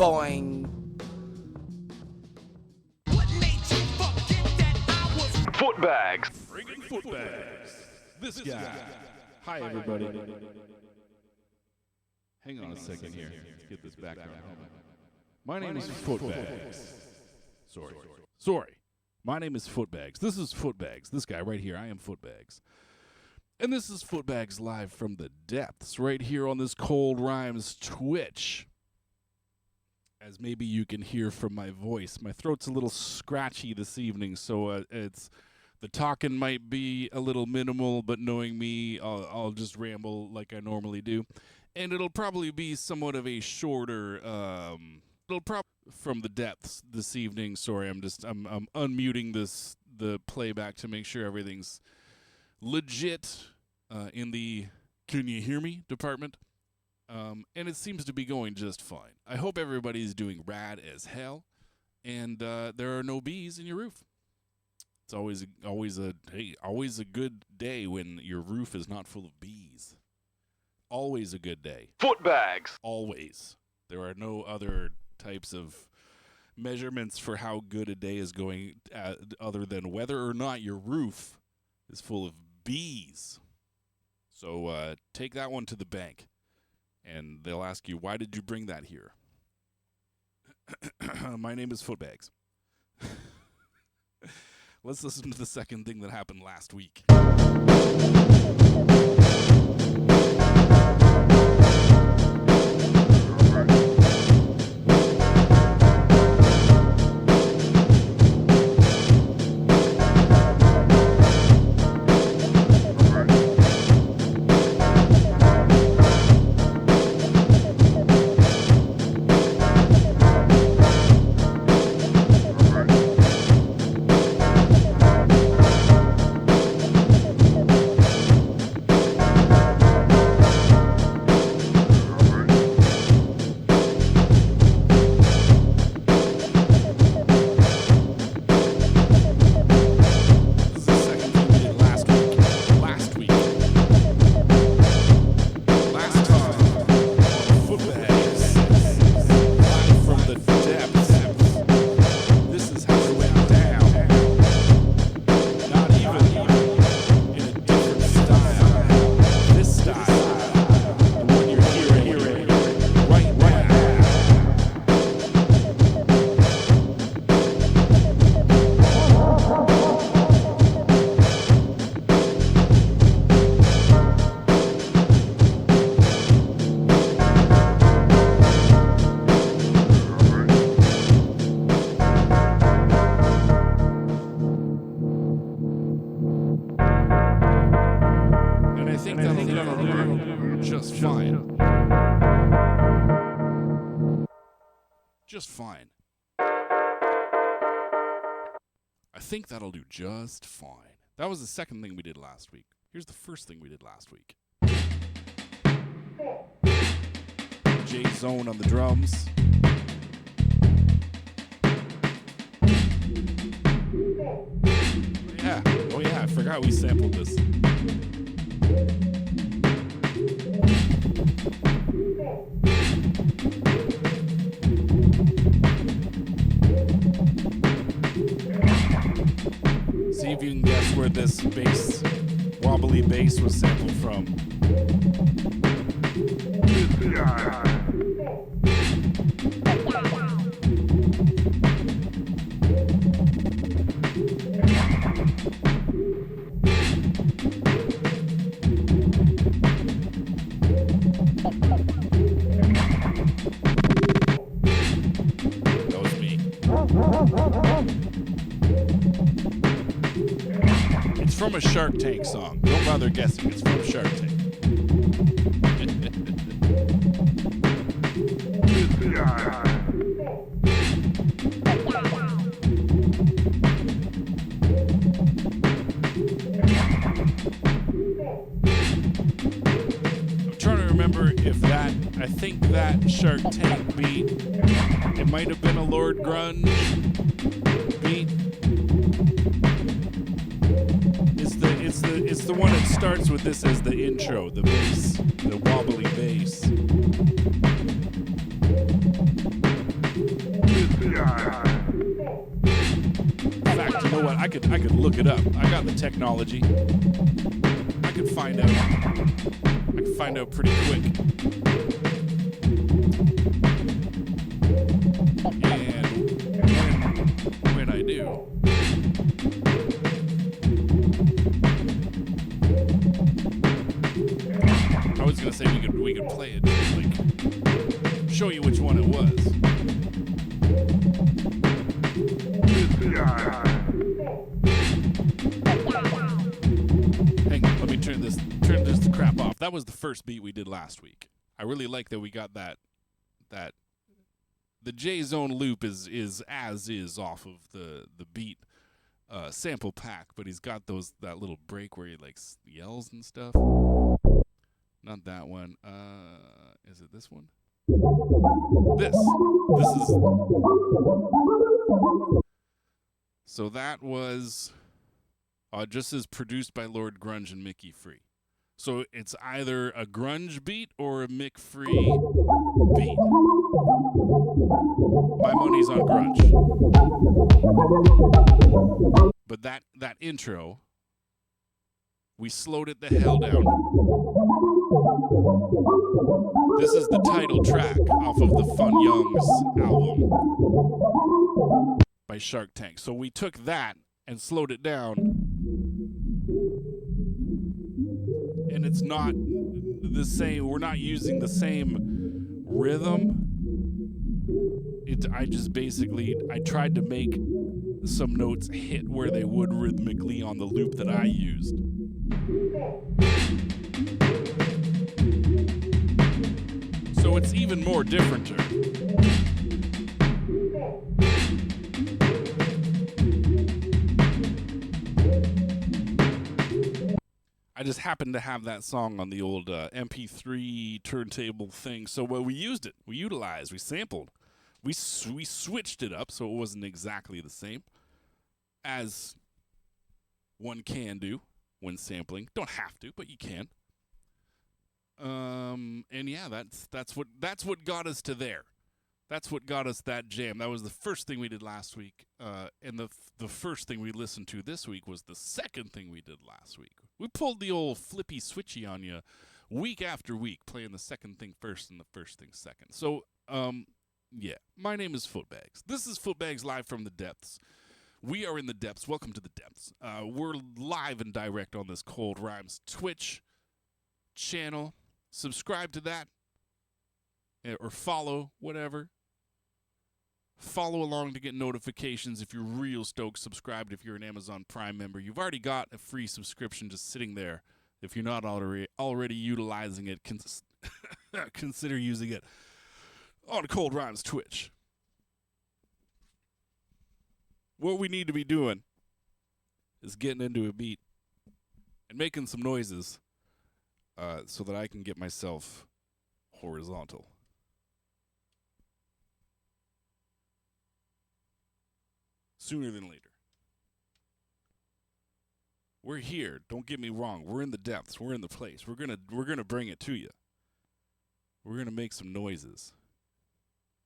Boing. Footbags. Friggin' Footbags. This guy. Hi, everybody. Hang on a second here. Let's get this background. My name is Footbags. Sorry. My name is Footbags. This is Footbags. This guy right here. I am Footbags. And this is Footbags live from the depths right here on this Cold Rhymes Twitch. As maybe you can hear from my voice. My throat's a little scratchy this evening, so the talking might be a little minimal, but knowing me, I'll just ramble like I normally do. And it'll probably be somewhat of a shorter, from the depths this evening. Sorry, I'm unmuting the playback to make sure everything's legit in the can you hear me department. And it seems to be going just fine. I hope everybody's doing rad as hell, and there are no bees in your roof. It's always a good day when your roof is not full of bees. Always a good day. Footbags. Always. There are no other types of measurements for how good a day is going other than whether or not your roof is full of bees. So take that one to the bank. And they'll ask you, why did you bring that here? My name is Footbags. Let's listen to the second thing that happened last week. Just fine. I think that'll do just fine. That was the second thing we did last week. Here's the first thing we did last week. J-Zone on the drums. Oh yeah, I forgot we sampled this. See if you can guess where this wobbly bass was sampled from. That was me. It's from a Shark Tank song. Don't bother guessing. It's from Shark Tank. I'm trying to remember if I think that Shark Tank beat, it might have been a Lord Grunge beat. It's the one that starts with this as the intro, the bass, the wobbly bass. I could look it up. I got the technology. I could find out pretty quick. And when I do, I was gonna say we could play it, like show you which one it was. Hang on, let me turn this to crap off. That was the first beat we did last week. I really like that we got that the J-Zone loop is off of the beat sample pack, but he's got that little break where he like yells and stuff. Not that one. Is it this one? This is. So that was just as produced by Lord Grunge and Mickey Free. So it's either a grunge beat or a Mick Free beat. My money's on grunge. But that intro, we slowed it the hell down. This is the title track off of the Fun Youngs album by Shark Tank. So we took that and slowed it down. And it's not the same. We're not using the same rhythm. I tried to make some notes hit where they would rhythmically on the loop that I used. So it's even more differenter. I just happened to have that song on the old MP3 turntable thing, so we used it. We utilized, we sampled. We switched it up so it wasn't exactly the same as one can do when sampling. Don't have to, but you can. And yeah, that's what got us to there. That's what got us that jam. That was the first thing we did last week, and the first thing we listened to this week was the second thing we did last week. We pulled the old flippy switchy on you week after week, playing the second thing first and the first thing second. So, yeah, my name is Footbags. This is Footbags live from the depths. We are in the depths. Welcome to the depths. We're live and direct on this Cold Rhymes Twitch channel. Subscribe to that or follow, whatever. Follow along to get notifications if you're real stoked. Subscribed if you're an Amazon Prime member. You've already got a free subscription just sitting there. If you're not already utilizing it, consider using it on Cold Rhymes Twitch. What we need to be doing is getting into a beat and making some noises so that I can get myself horizontal. Sooner than later. We're here. Don't get me wrong. We're in the depths. We're in the place. We're gonna bring it to you. We're gonna make some noises,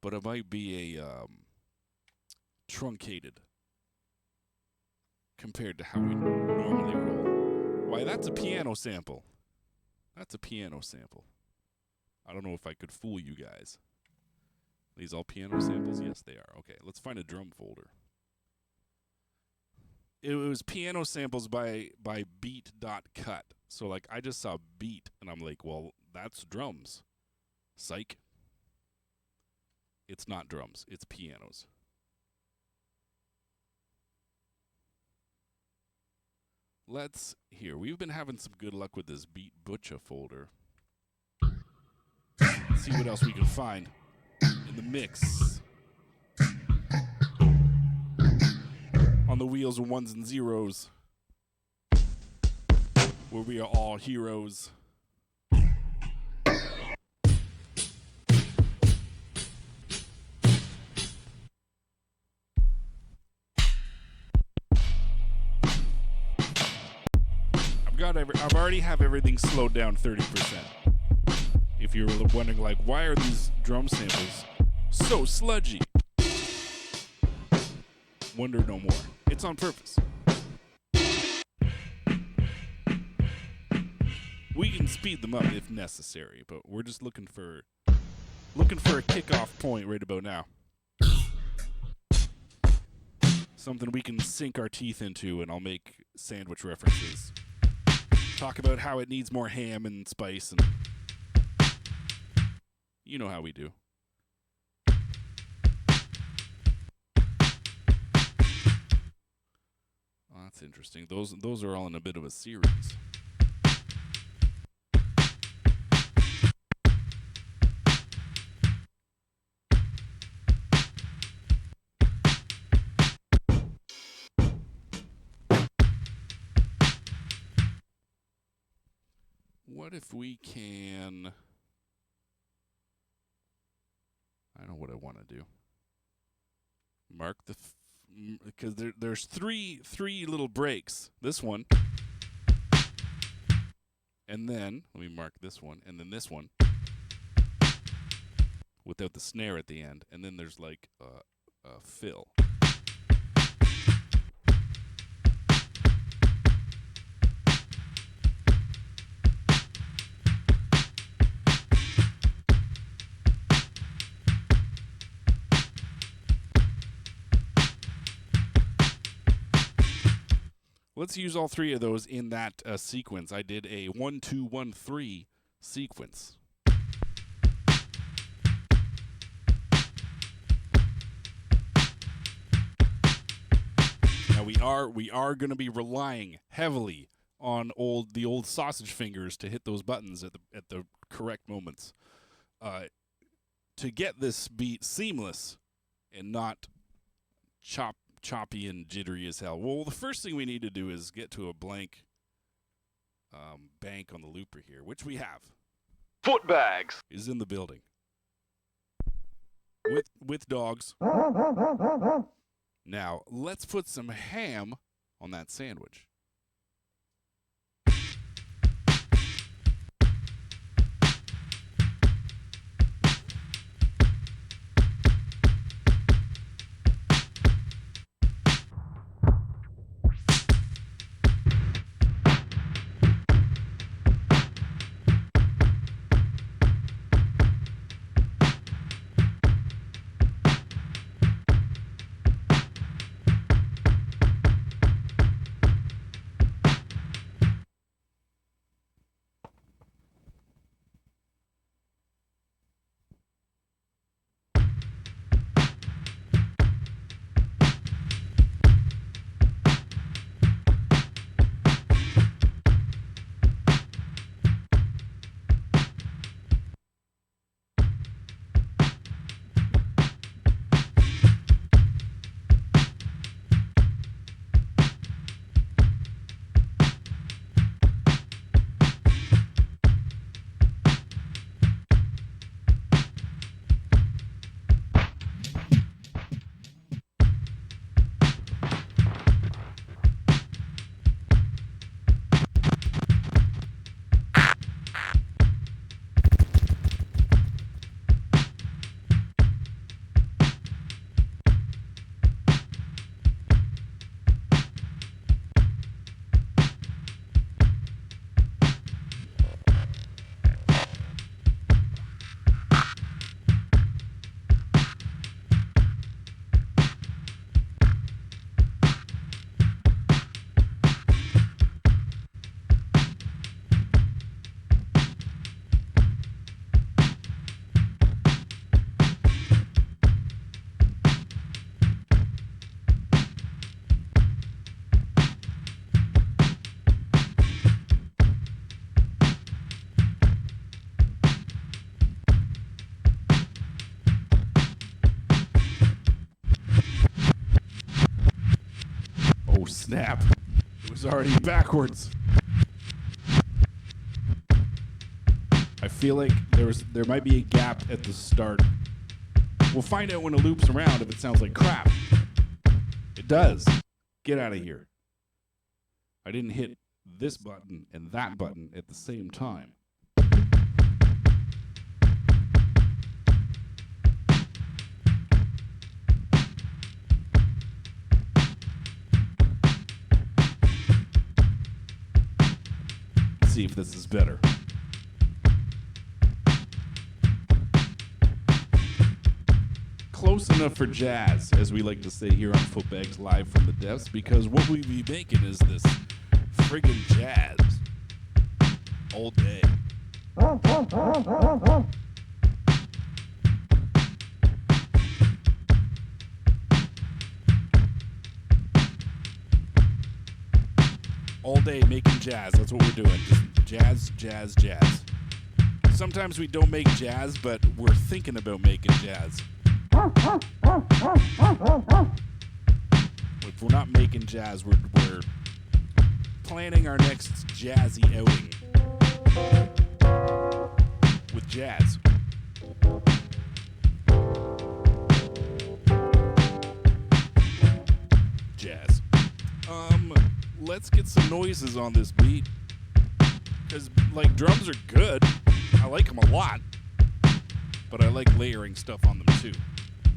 but it might be a truncated compared to how we normally roll. Why, that's a piano sample. That's a piano sample. I don't know if I could fool you guys. Are these all piano samples? Yes, they are. Okay, let's find a drum folder. It was piano samples by beat.cut. So, like, I just saw beat, and I'm like, well, that's drums. Psych. It's not drums. It's pianos. Let's here. We've been having some good luck with this Beat Butcher folder. Let's see what else we can find in the mix. On the wheels of ones and zeros, where we are all heroes. I've already have everything slowed down 30%. If you're wondering, like, why are these drum samples so sludgy? Wonder no more. It's on purpose. We can speed them up if necessary, but we're just looking for a kickoff point right about now. Something we can sink our teeth into, and I'll make sandwich references. Talk about how it needs more ham and spice, and you know how we do. Oh, that's interesting. Those are all in a bit of a series. What if we can... I don't know what I want to do. Mark the... because there's three little breaks. This one. And then, let me mark this one. And then this one. Without the snare at the end. And then there's like a fill. Let's use all three of those in that sequence. I did a 1-2-1-3 sequence. Now we are going to be relying heavily on the old sausage fingers to hit those buttons at the correct moments to get this beat seamless and not choppy and jittery as hell. Well, the first thing we need to do is get to a blank bank on the looper here, which we have. Footbags is in the building with dogs. Now, let's put some ham on that sandwich. Snap. It was already backwards. I feel like there might be a gap at the start. We'll find out when it loops around if it sounds like crap. It does. Get out of here. I didn't hit this button and that button at the same time. see if this is better. Close enough for jazz, as we like to say here on Footbags Live from the Depths, because what we be making is this friggin' jazz all day. All day making jazz. That's what we're doing. Just jazz, jazz, jazz. Sometimes we don't make jazz, but we're thinking about making jazz. If we're not making jazz, we're planning our next jazzy outing with jazz. Jazz. Let's get some noises on this beat. Because, like, drums are good. I like them a lot. But I like layering stuff on them, too.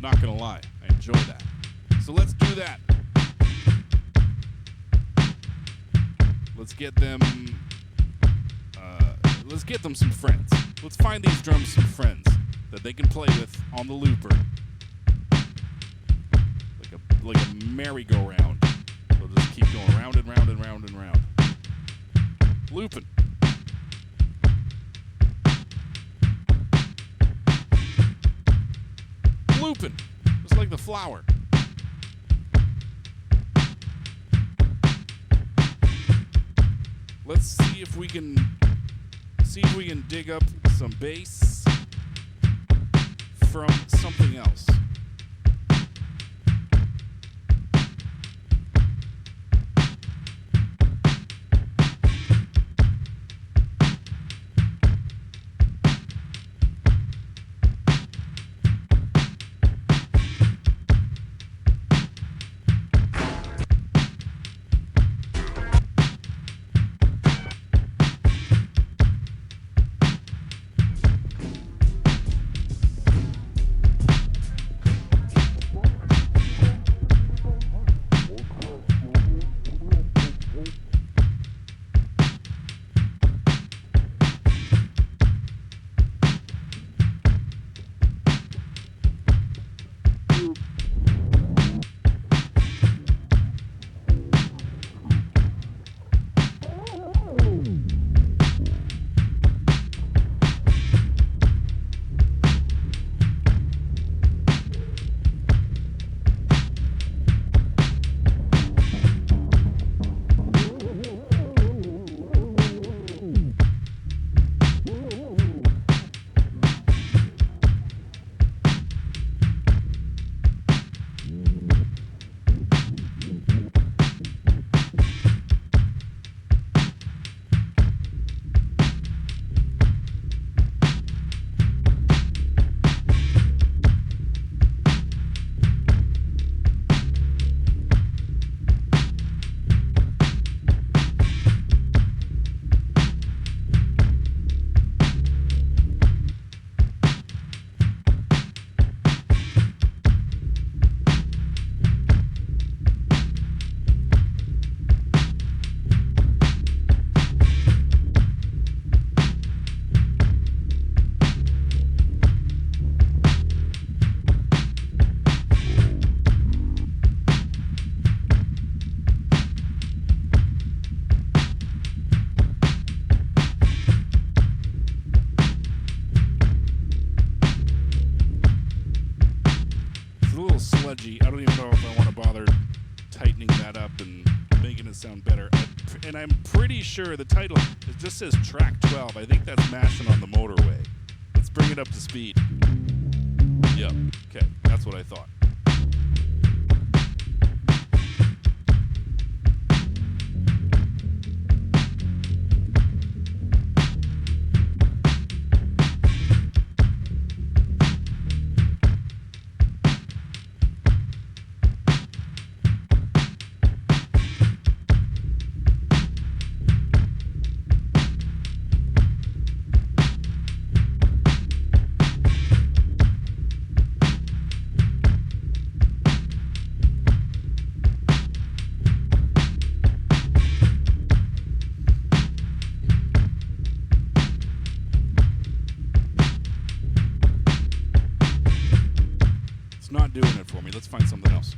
Not gonna lie. I enjoy that. So let's do that. Let's get them some friends. Let's find these drums some friends that they can play with on the looper. Like a merry-go-round. They'll just keep going round and round and round and round. Looping. Looping. Just like the flower. Let's see if we can dig up some bass from something else. sludgy. I don't even know if I want to bother tightening that up and making it sound better. And I'm pretty sure the title, it just says track 12. I think that's mashing on the motorway. Let's bring it up to speed. Yep. Okay. That's what I thought. It's not doing it for me. Let's find something else.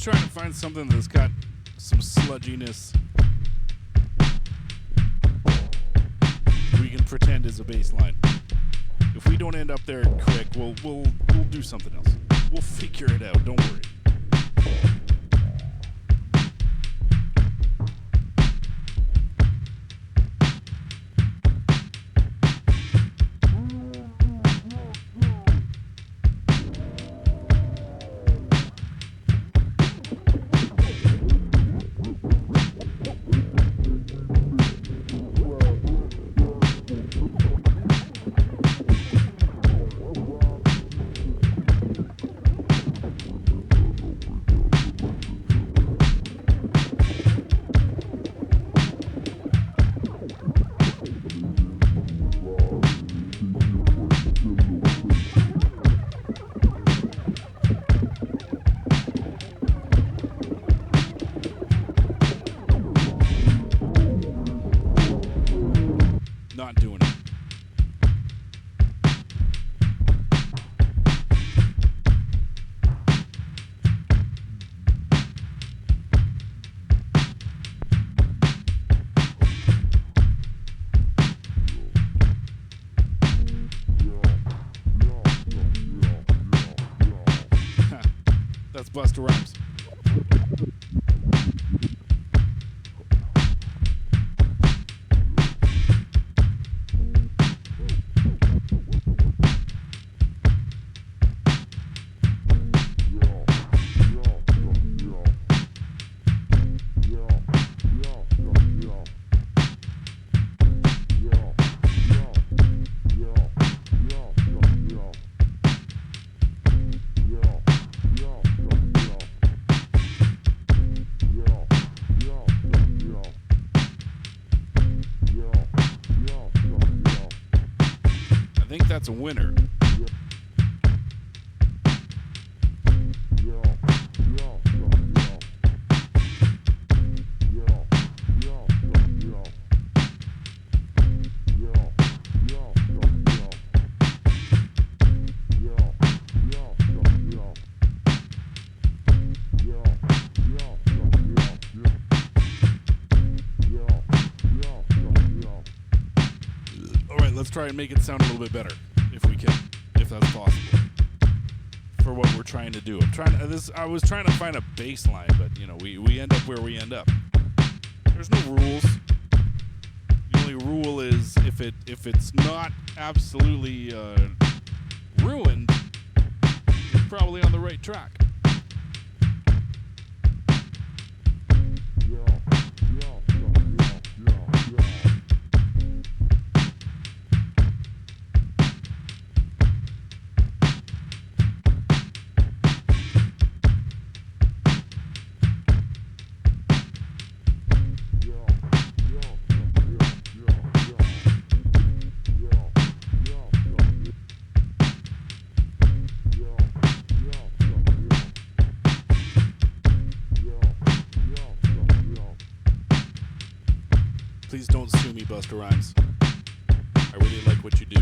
Trying to find something that's got some sludginess we can pretend is a bass line. If we don't end up there quick, we'll do something else. We'll figure it out, don't worry. Not doing it. That's Busta Rhymes. I think that's a winner. Let's try and make it sound a little bit better, if we can, if that's possible, for what we're trying to do. I was trying to find a bass line, but you know, we end up where we end up. There's no rules. The only rule is if it's not absolutely ruined, you're probably on the right track. Busta Rhymes. I really like what you do.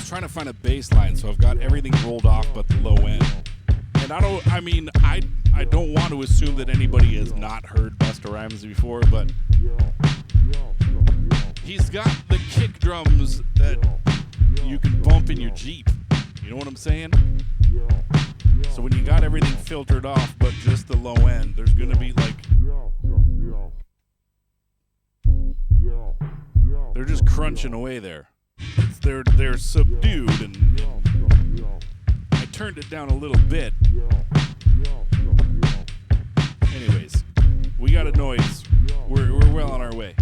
Trying to find a bass line, so I've got everything rolled off but the low end. And I don't want to assume that anybody has not heard Busta Rhymes before, but he's got the kick drums that you can bump in your Jeep. You know what I'm saying? So when you got everything filtered off but just the low end, there's gonna be like, they're just crunching away there. They're subdued, and I turned it down a little bit. Anyways, we got a noise. We're well on our way.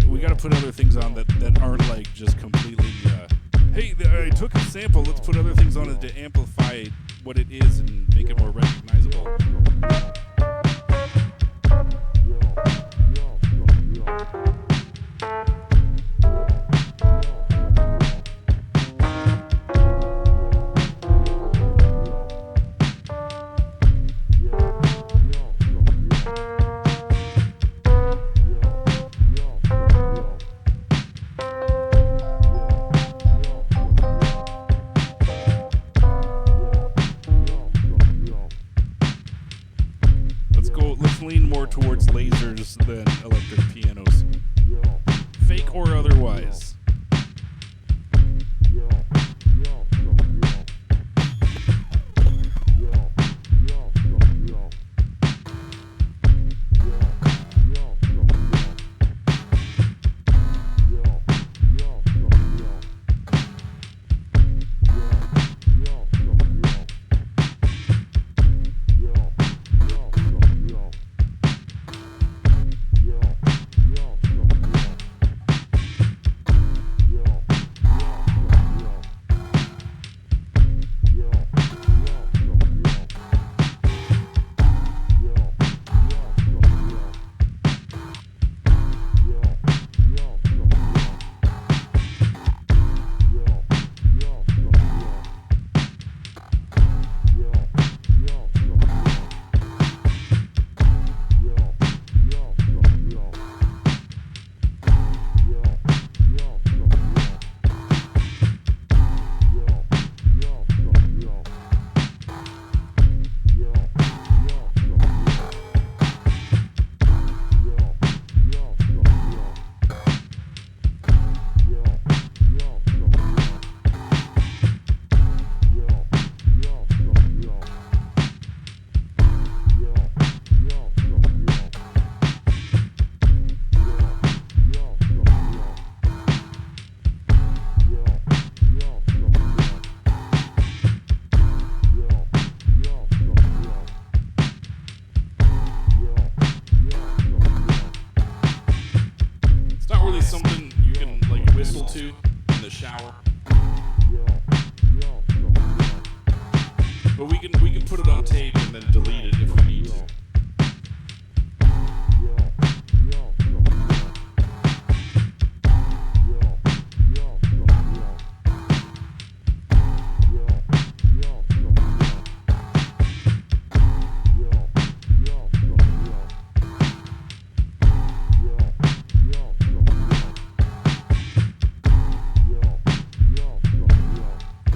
We gotta put other things on that aren't like just completely hey, I took a sample, let's put other things on it to amplify what it is and make it more recognizable. Lean more towards lasers than electric pianos. Fake or otherwise. whistle to in the shower. But we can put it on tape and then delete it if we need to.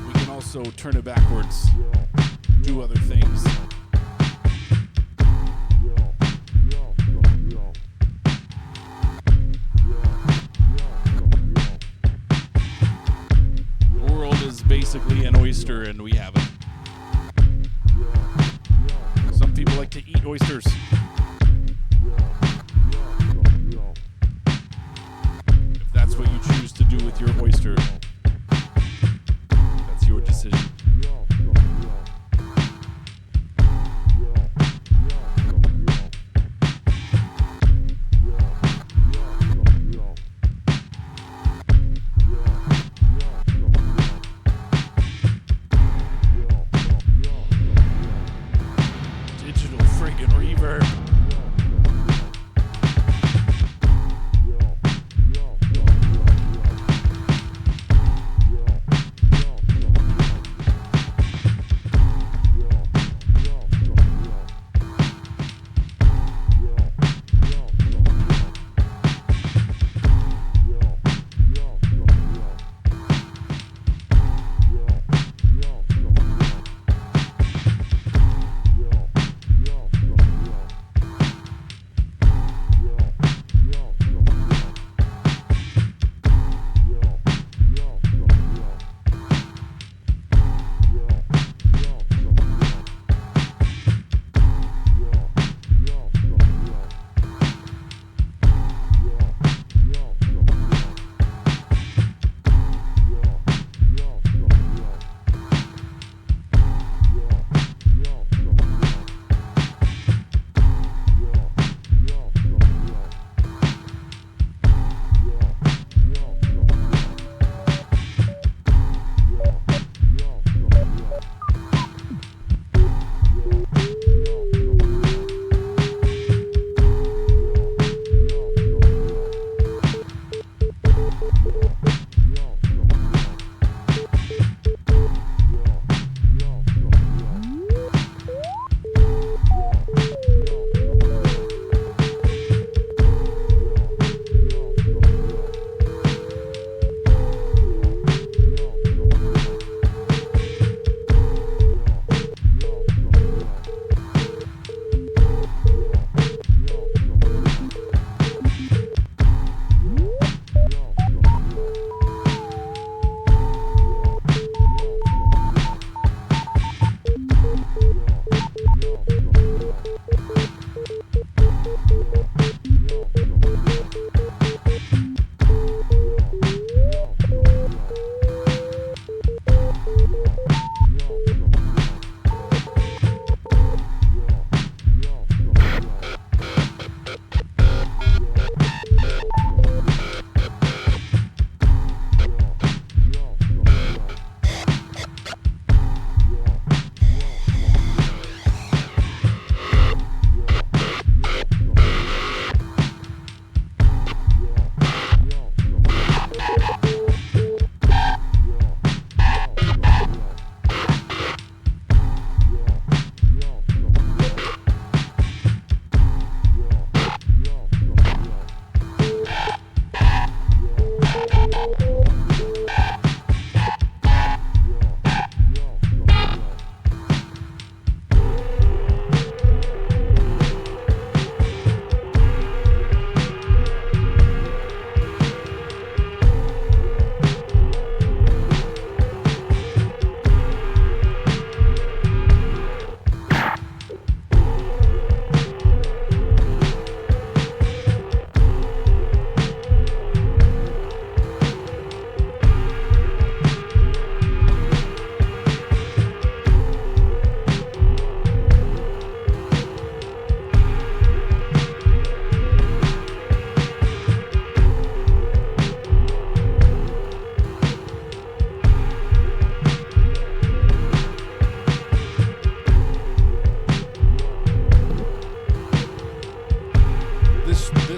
We can also turn it backwards, do other things. The world is basically an oyster and we have it. Some people like to eat oysters. If that's what you choose to do with your oyster, that's your decision. Digital friggin' reverb.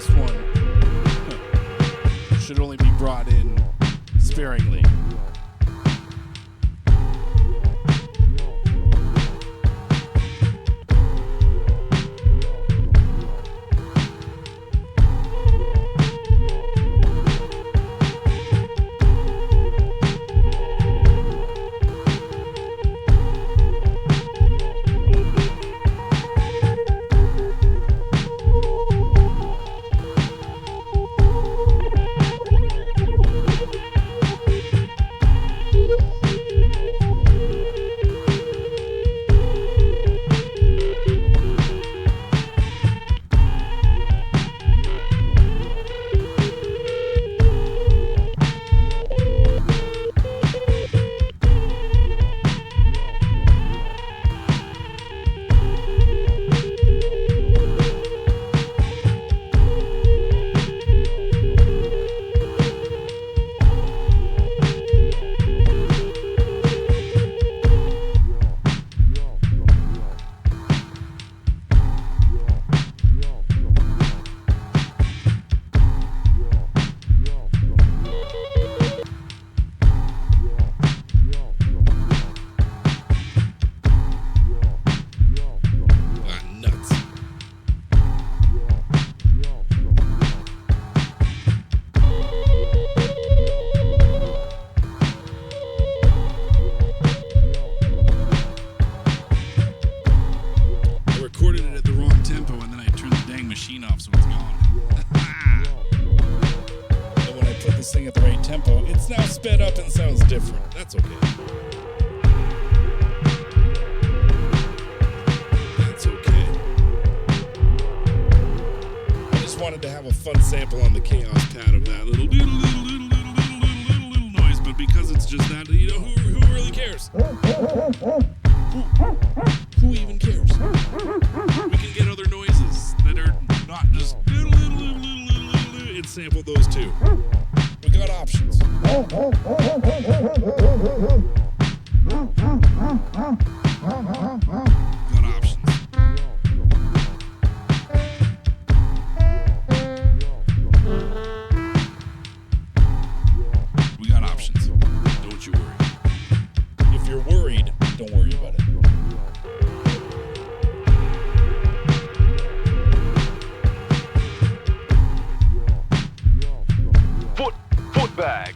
this one should only be brought in sparingly. Off so it's gone. And when I put this thing at the right tempo, it's now sped up and sounds different. That's okay. That's okay. I just wanted to have a fun sample on the chaos pad of that little noise, but because it's just that, you know, who really cares? Who even cares? We can get other noises that are not just and sample those too. We got options. Got options. We got options. Don't you worry. If you're worried, don't worry about it. Footbag.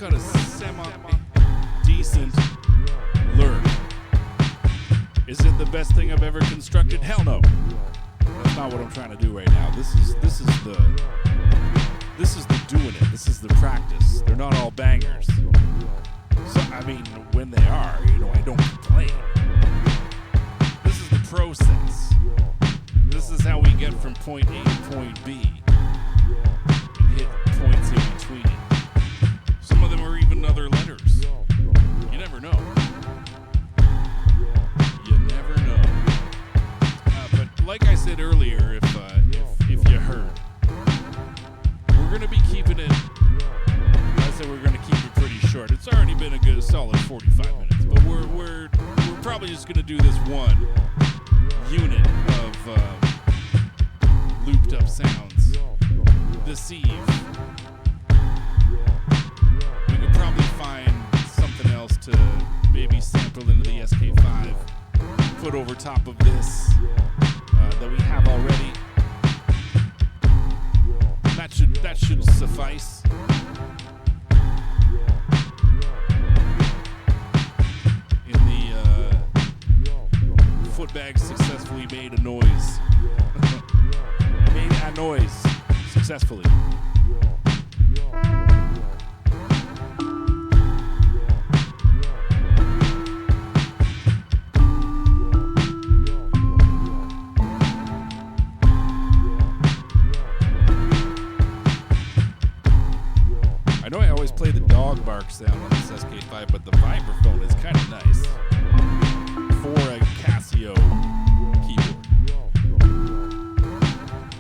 got a semi-decent lure. Is it the best thing I've ever constructed? Hell no. That's not what I'm trying to do right now. This is the doing it. This is the practice. They're not all bangers. So I mean, when they are, I don't complain. This is the process. This is how we get from point A to point B and hit points in between. Some of them are even other letters. You never know. You never know. But like I said earlier, if you heard, we're gonna be keeping it. I said we're gonna keep it pretty short. It's already been a good solid 45 minutes, but we're probably just gonna do this one unit of looped up sounds this eve. We could probably find something else to maybe sample into the SK5, put over top of this that we have already. That should suffice. In the Footbags successfully made a noise. Made a noise successfully. I know I always play the dog bark sound on this SK5, but the vibraphone is kind of nice for a Casio keyboard.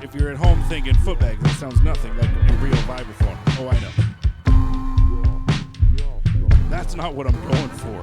If you're at home thinking Footbags, that sounds nothing like a real vibraphone. Oh, I know. That's not what I'm going for.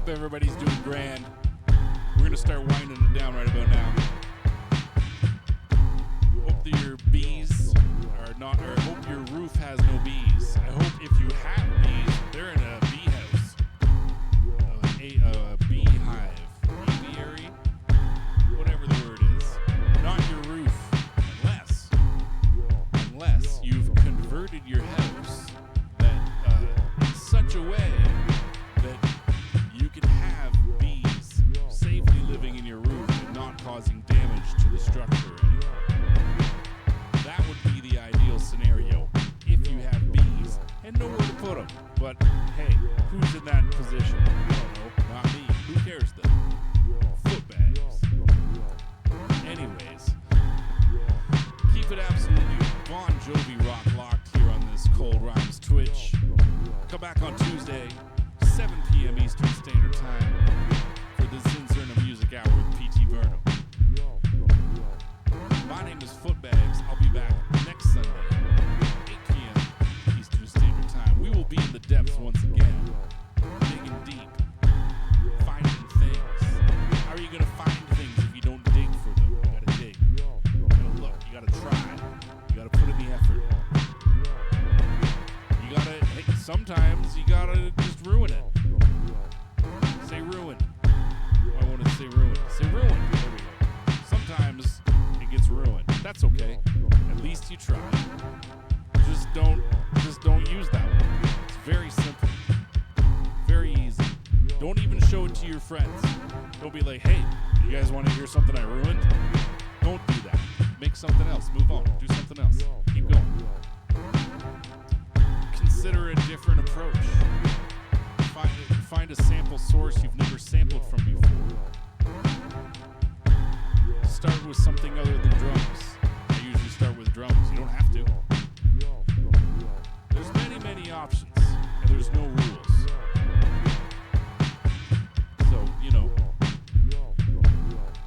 Hope everybody's doing grand. We're going to start winding it down right about now. Hope that your bees are not, or hope your roof has no bees. I hope if you have bees, they're in a bee house, a beehive, aviary, whatever the word is. Not your roof, unless you've converted your house that in such a way that you can have bees safely living in your roof and not causing damage to the structure or anything. That would be the ideal scenario if you have bees and nowhere to put them. But hey, who's in that position? I don't know. Not me. Who cares then? Footbags. Anyways, keep it absolutely Bon Jovi rock locked here on this Cold Rhymes Twitch. Come back on Tuesday, 7 p.m. Eastern Standard Time for the Zinzerna Music Hour with P.T. Burnham. My name is Footbags. I'll be back next Sunday, 8 p.m. Eastern Standard Time. We will be in the depths once again, digging deep, finding things. How are you going to find things if you don't dig for them? You got to dig. You got to look. You got to try. You got to put in the effort. You got to, hey, sometimes you got to just ruin it. Say ruined. I want to say ruined. Say ruined. There we go. Sometimes it gets ruined. That's okay. At least you try. Just don't use that one. It's very simple. Very easy. Don't even show it to your friends. Don't be like, hey, you guys want to hear something I ruined? Don't do that. Make something else. Move on. Do something else. Keep going. Consider a different approach. Find a sample source you've never sampled from before. Start with something other than drums. I usually start with drums. You don't have to. There's many options, and there's no rules. So,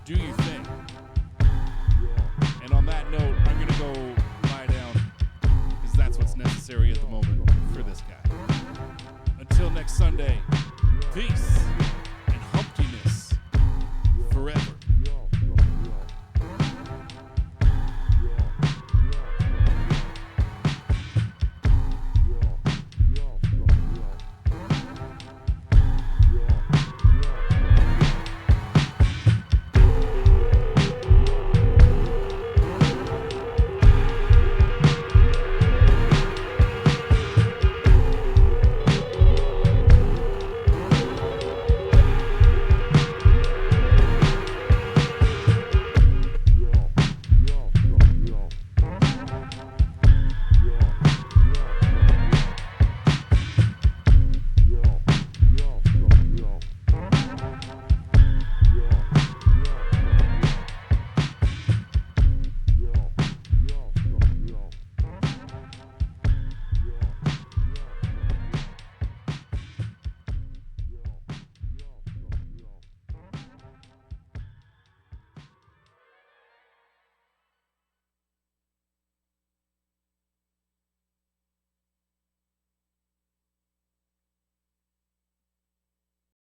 do your thing. And on that note, I'm going to go lie down, because that's what's necessary at the moment for this guy. Until next Sunday, peace.